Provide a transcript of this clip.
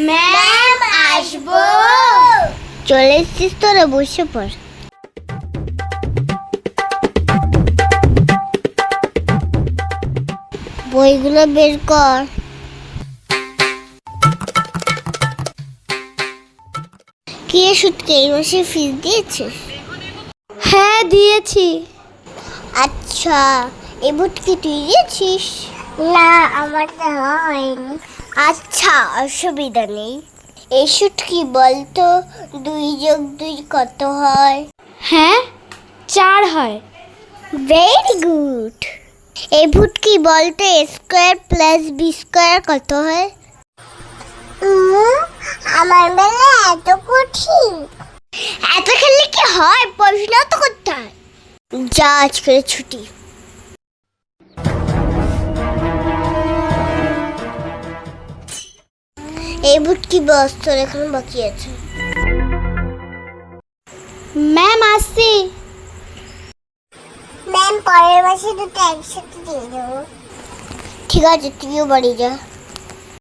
Ma'am আসবো। চলে এসেছিস তোরা, বসে পড়। বইগুলো বের কর। কি রে সুটকে, এই মাসে ফিস দিয়েছিস? হ্যাঁ দিয়েছি। আচ্ছা, এই বুট কি তুই দিয়েছিস? না, আমার হয়নি। আচ্ছা, অসুবিধা নেই। এই সুটকি বলতো 2+2 কত হয়? হ্যাঁ 4 হয়। Very good. এই ভুটকি বলতো a² + b² কত হয়? আমার বেলা এত কঠিন। এত খেললে কি হয়, পড়াশোনা তো করতে হয়। যা, আজকে ছুটি। এই ভুটকি বস, তোর এখন বাকি আছে। ম্যাম আসছি। ম্যাম পরের মাসে দুটো একসাথে দিয়ে দেবো। ঠিক আছে, তুইও বাড়ি যা।